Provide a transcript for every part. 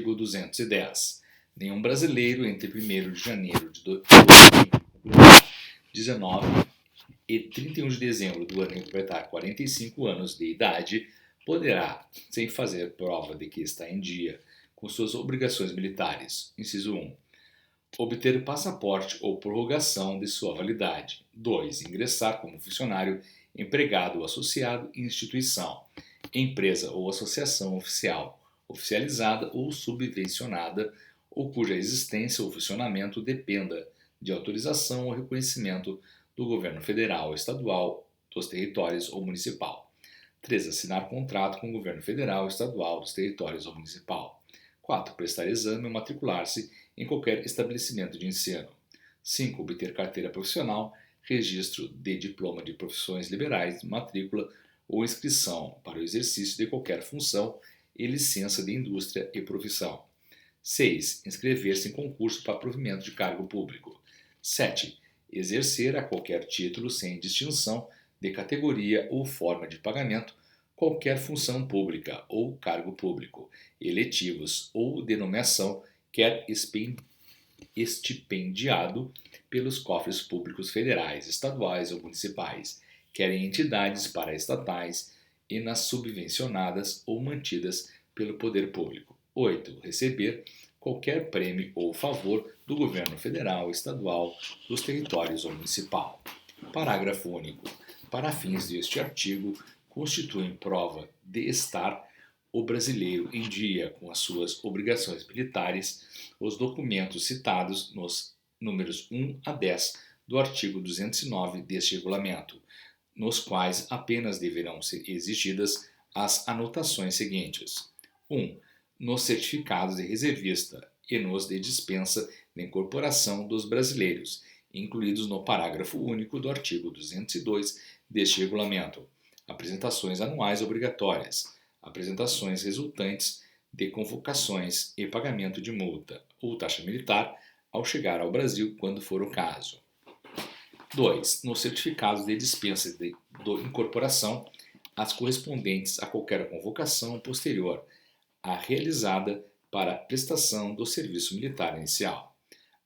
Artigo 210. Nenhum brasileiro entre 1º de janeiro de 2019 e 31 de dezembro do ano em que completar 45 anos de idade poderá, sem fazer prova de que está em dia com suas obrigações militares, inciso 1, obter passaporte ou prorrogação de sua validade. 2. Ingressar como funcionário, empregado ou associado em instituição, empresa ou associação oficial, oficializada ou subvencionada, ou cuja existência ou funcionamento dependa de autorização ou reconhecimento do governo federal, estadual, dos territórios ou municipal. 3. Assinar contrato com o governo federal, estadual, dos territórios ou municipal. 4. Prestar exame ou matricular-se em qualquer estabelecimento de ensino. 5. Obter carteira profissional, registro de diploma de profissões liberais, matrícula ou inscrição para o exercício de qualquer função e licença de indústria e profissão. 6. Inscrever-se em concurso para provimento de cargo público. 7. Exercer a qualquer título, sem distinção de categoria ou forma de pagamento, qualquer função pública ou cargo público, eletivos ou de nomeação, quer estipendiado pelos cofres públicos federais, estaduais ou municipais, quer em entidades paraestatais e nas subvencionadas ou mantidas pelo poder público. 8. Receber qualquer prêmio ou favor do governo federal, estadual, dos territórios ou municipal. Parágrafo único. Para fins deste artigo, constituem prova de estar o brasileiro em dia com as suas obrigações militares os documentos citados nos números 1 a 10 do artigo 209 deste regulamento, nos quais apenas deverão ser exigidas as anotações seguintes. 1. Nos certificados de reservista e nos de dispensa de incorporação dos brasileiros, incluídos no parágrafo único do artigo 202 deste regulamento. Apresentações anuais obrigatórias, apresentações resultantes de convocações e pagamento de multa ou taxa militar ao chegar ao Brasil, quando for o caso. 2. Nos certificados de dispensa de incorporação, as correspondentes a qualquer convocação posterior à realizada para a prestação do serviço militar inicial.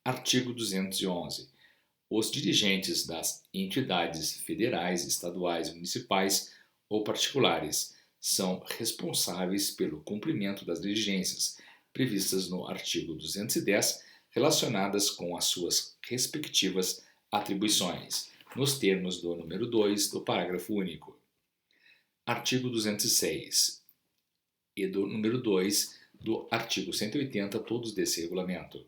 Artigo 211. Os dirigentes das entidades federais, estaduais, municipais ou particulares são responsáveis pelo cumprimento das diligências previstas no artigo 210, relacionadas com as suas respectivas atribuições, nos termos do número 2 do parágrafo único. Artigo 206 e do número 2 do artigo 180, todos desse regulamento.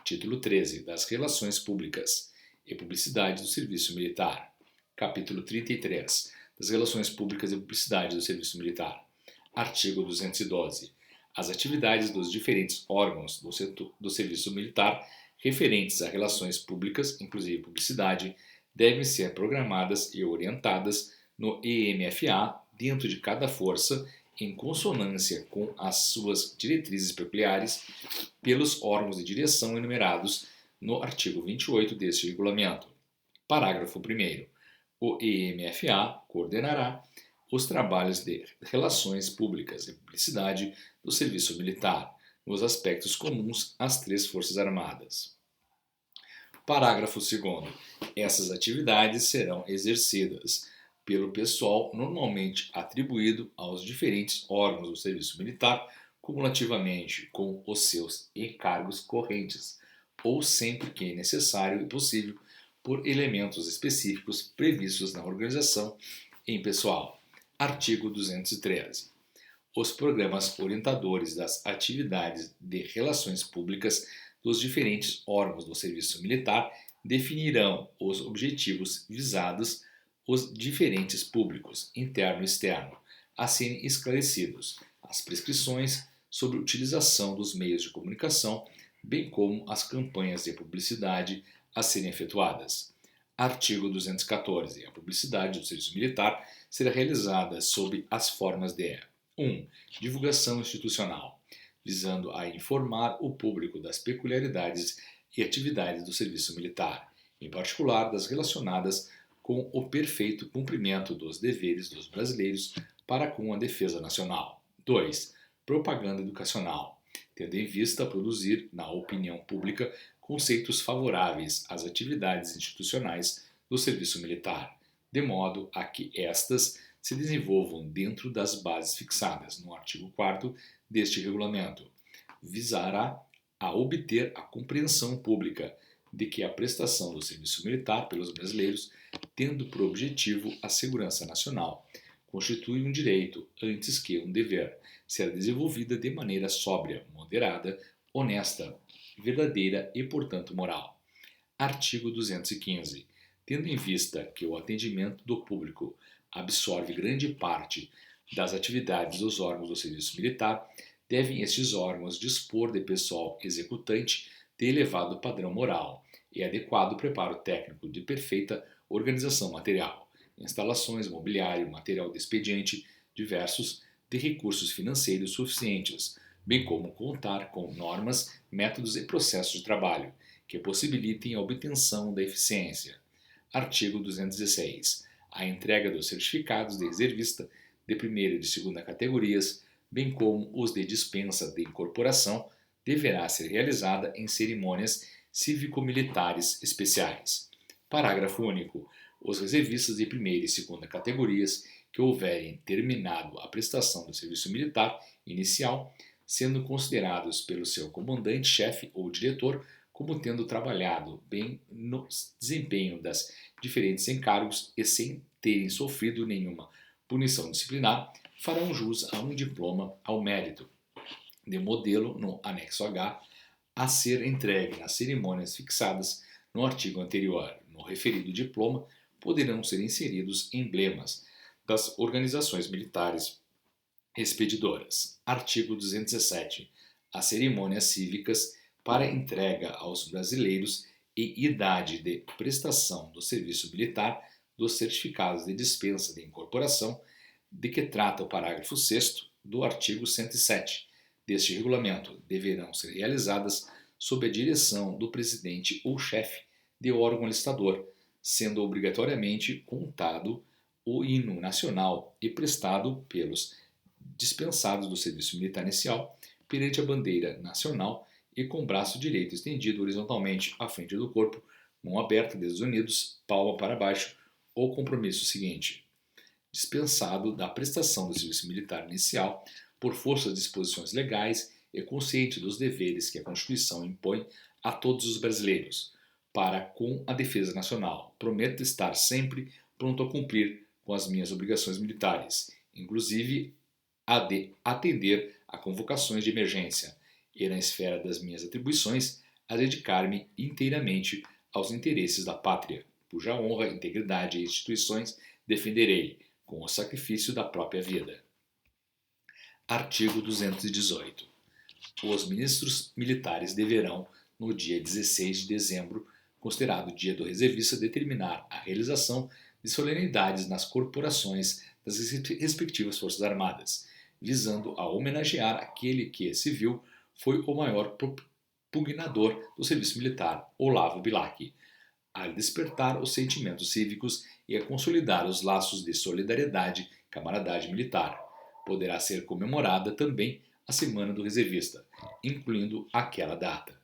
Título 13 das Relações Públicas e Publicidade do Serviço Militar. Capítulo 33 das Relações Públicas e Publicidade do Serviço Militar. Artigo 212. As atividades dos diferentes órgãos do setor do Serviço Militar referentes a relações públicas, inclusive publicidade, devem ser programadas e orientadas no EMFA dentro de cada força, em consonância com as suas diretrizes peculiares, pelos órgãos de direção enumerados no artigo 28 deste regulamento. Parágrafo 1º. O EMFA coordenará os trabalhos de relações públicas e publicidade do serviço militar, nos aspectos comuns às 3 Forças Armadas. Parágrafo 2º. Essas atividades serão exercidas pelo pessoal normalmente atribuído aos diferentes órgãos do serviço militar cumulativamente com os seus encargos correntes, ou sempre que necessário e possível por elementos específicos previstos na organização em pessoal. Artigo 213. Os programas orientadores das atividades de relações públicas dos diferentes órgãos do serviço militar definirão os objetivos visados, os diferentes públicos, interno e externo, a serem esclarecidos, as prescrições sobre utilização dos meios de comunicação, bem como as campanhas de publicidade a serem efetuadas. Artigo 214. A publicidade do serviço militar será realizada sob as formas de 1. Divulgação institucional, visando a informar o público das peculiaridades e atividades do serviço militar, em particular das relacionadas com o perfeito cumprimento dos deveres dos brasileiros para com a defesa nacional. 2. Propaganda educacional, tendo em vista produzir, na opinião pública, conceitos favoráveis às atividades institucionais do serviço militar, de modo a que estas se desenvolvam dentro das bases fixadas no artigo 4º deste regulamento, visará a obter a compreensão pública de que a prestação do serviço militar pelos brasileiros, tendo por objetivo a segurança nacional, constitui um direito antes que um dever, ser desenvolvida de maneira sóbria, moderada, honesta, verdadeira e, portanto, moral. Artigo 215. Tendo em vista que o atendimento do público absorve grande parte das atividades dos órgãos do serviço militar, devem estes órgãos dispor de pessoal executante de elevado padrão moral e adequado preparo técnico de perfeita organização material, instalações, mobiliário, material de expediente, diversos, de recursos financeiros suficientes, bem como contar com normas, métodos e processos de trabalho que possibilitem a obtenção da eficiência. Artigo 216. A entrega dos certificados de reservista de primeira e de segunda categorias, bem como os de dispensa de incorporação, deverá ser realizada em cerimônias cívico-militares especiais. Parágrafo único. Os reservistas de primeira e segunda categorias que houverem terminado a prestação do serviço militar inicial, sendo considerados pelo seu comandante-chefe ou diretor como tendo trabalhado bem no desempenho das diferentes encargos e sem terem sofrido nenhuma punição disciplinar, farão jus a um diploma ao mérito, de modelo no anexo H, a ser entregue nas cerimônias fixadas no artigo anterior. No referido diploma, poderão ser inseridos emblemas das organizações militares expedidoras. Artigo 217. As cerimônias cívicas para entrega aos brasileiros e idade de prestação do serviço militar dos certificados de dispensa de incorporação, de que trata o parágrafo 6º do artigo 107 deste regulamento, deverão ser realizadas sob a direção do presidente ou chefe de órgão listador, sendo obrigatoriamente contado o hino nacional e prestado pelos dispensados do serviço militar inicial perante a bandeira nacional e com o braço direito estendido horizontalmente à frente do corpo, mão aberta, dedos unidos, palma para baixo, ou compromisso seguinte. Dispensado da prestação do serviço militar inicial por força das disposições legais e consciente dos deveres que a Constituição impõe a todos os brasileiros, para com a defesa nacional. Prometo estar sempre pronto a cumprir com as minhas obrigações militares, inclusive a de atender a convocações de emergência, e na esfera das minhas atribuições, a dedicar-me inteiramente aos interesses da pátria, cuja honra, integridade e instituições defenderei, com o sacrifício da própria vida. Artigo 218. Os ministros militares deverão, no dia 16 de dezembro, considerado dia do reservista, determinar a realização de solenidades nas corporações das respectivas Forças Armadas, visando a homenagear aquele que, civil, foi o maior propugnador do serviço militar, Olavo Bilac, a despertar os sentimentos cívicos e a consolidar os laços de solidariedade e camaradagem militar. Poderá ser comemorada também a Semana do Reservista, incluindo aquela data.